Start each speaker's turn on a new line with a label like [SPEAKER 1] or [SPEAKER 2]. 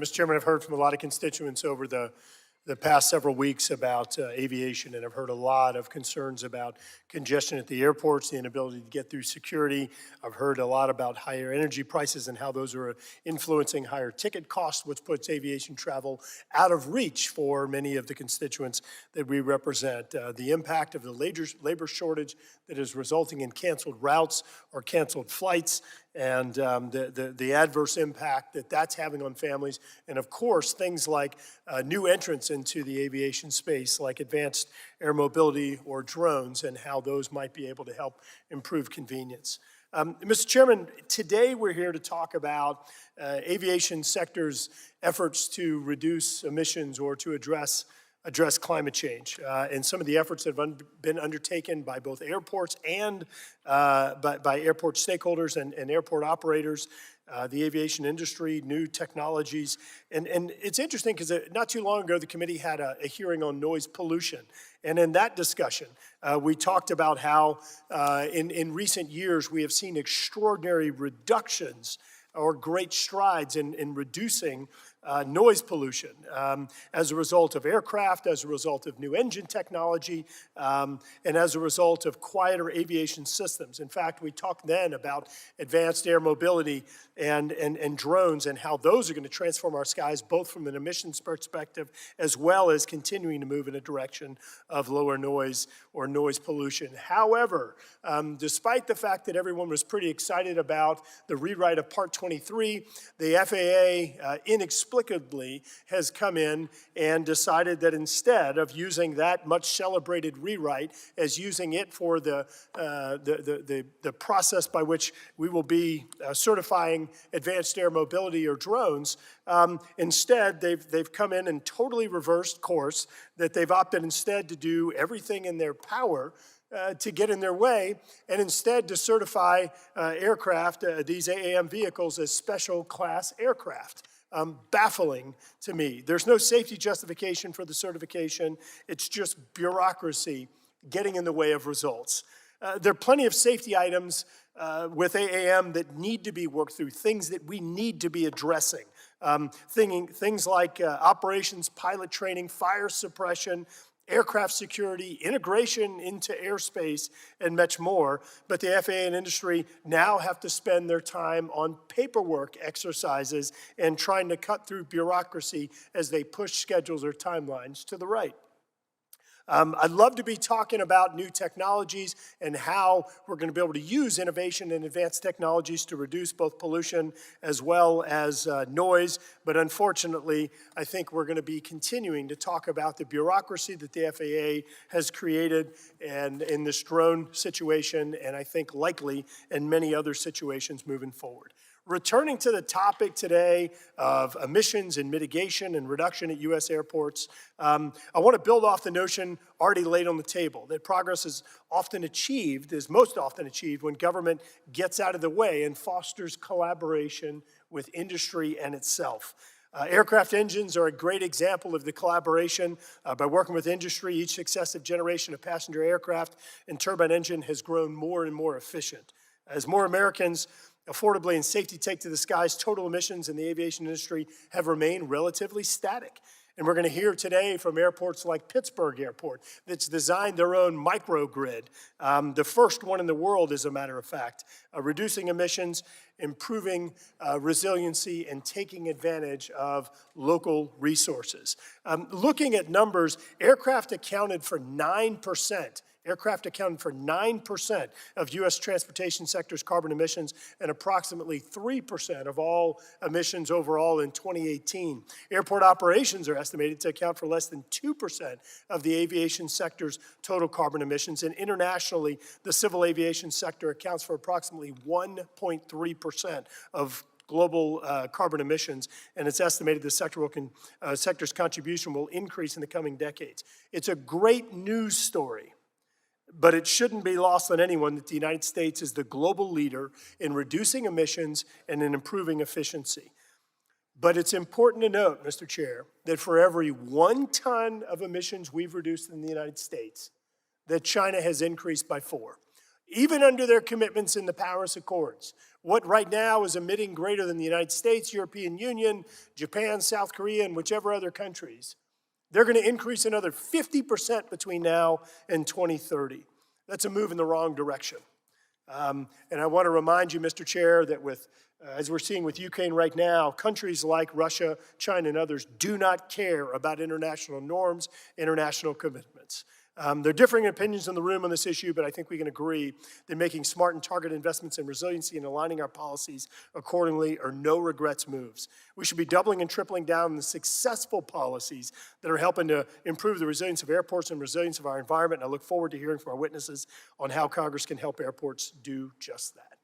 [SPEAKER 1] Mr. Chairman, I've heard from a lot of constituents over the past several weeks about aviation, and I've heard a lot of concerns about congestion at the airports, the inability to get through security. I've heard a lot about higher energy prices and how those are influencing higher ticket costs, which puts aviation travel out of reach for many of the constituents that we represent. The impact of the labor shortage that is resulting in canceled routes or canceled flights, and the adverse impact that that's having on families, and of course things like new entrants into the aviation space like advanced air mobility or drones and how those might be able to help improve convenience. Mr. Chairman, today we're here to talk about aviation sector's efforts to reduce emissions or to address climate change and some of the efforts that have been undertaken by both airports and by airport stakeholders and airport operators, the aviation industry, new technologies. And it's interesting because not too long ago, the committee had a hearing on noise pollution. And in that discussion, we talked about how in recent years, we have seen extraordinary reductions or great strides in reducing noise pollution as a result of aircraft, as a result of new engine technology, and as a result of quieter aviation systems. In fact, we talked then about advanced air mobility and drones and how those are going to transform our skies both from an emissions perspective as well as continuing to move in a direction of lower noise or noise pollution. However, despite the fact that everyone was pretty excited about the rewrite of Part 23, the FAA inexplicably has come in and decided that instead of using that much celebrated rewrite as using it for the process by which we will be certifying advanced air mobility or drones, instead they've come in and totally reversed course, that they've opted instead to do everything in their power to get in their way, and instead to certify aircraft, these AAM vehicles, as special class aircraft. Baffling to me. There's no safety justification for the certification. It's just bureaucracy getting in the way of results. There are plenty of safety items with AAM that need to be worked through, things that we need to be addressing. Things like operations, pilot training, fire suppression, aircraft security, integration into airspace, and much more. But the FAA and industry now have to spend their time on paperwork exercises and trying to cut through bureaucracy as they push schedules or timelines to the right. I'd love to be talking about new technologies and how we're going to be able to use innovation and advanced technologies to reduce both pollution as well as noise. But unfortunately, I think we're going to be continuing to talk about the bureaucracy that the FAA has created and in this drone situation, and I think likely in many other situations moving forward. Returning to the topic today of emissions and mitigation and reduction at U.S. airports, I want to build off the notion already laid on the table that progress is most often achieved when government gets out of the way and fosters collaboration with industry and itself. Aircraft engines are a great example of the collaboration. By working with industry, each successive generation of passenger aircraft and turbine engine has grown more and more efficient. As more Americans affordably and safely take to the skies, total emissions in the aviation industry have remained relatively static. And we're going to hear today from airports like Pittsburgh Airport that's designed their own microgrid, the first one in the world, as a matter of fact, reducing emissions, improving resiliency, and taking advantage of local resources. Looking at numbers, aircraft accounted for 9%. Aircraft accounted for 9% of U.S. transportation sector's carbon emissions and approximately 3% of all emissions overall in 2018. Airport operations are estimated to account for less than 2% of the aviation sector's total carbon emissions, and internationally, the civil aviation sector accounts for approximately 1.3% of global carbon emissions, and it's estimated the sector's contribution will increase in the coming decades. It's a great news story. But it shouldn't be lost on anyone that the United States is the global leader in reducing emissions and in improving efficiency. But it's important to note, Mr. Chair, that for every 1 ton of emissions we've reduced in the United States, that China has increased by 4. Even under their commitments in the Paris Accords, What right now is emitting greater than the United States, European Union, Japan, South Korea, and whichever other countries, they're going to increase another 50% between now and 2030. That's a move in the wrong direction. And I want to remind you, Mr. Chair, that as we're seeing with Ukraine right now, countries like Russia, China, and others do not care about international norms, international commitments. There are differing opinions in the room on this issue, but I think we can agree that making smart and targeted investments in resiliency and aligning our policies accordingly are no regrets moves. We should be doubling and tripling down on the successful policies that are helping to improve the resilience of airports and resilience of our environment, and I look forward to hearing from our witnesses on how Congress can help airports do just that.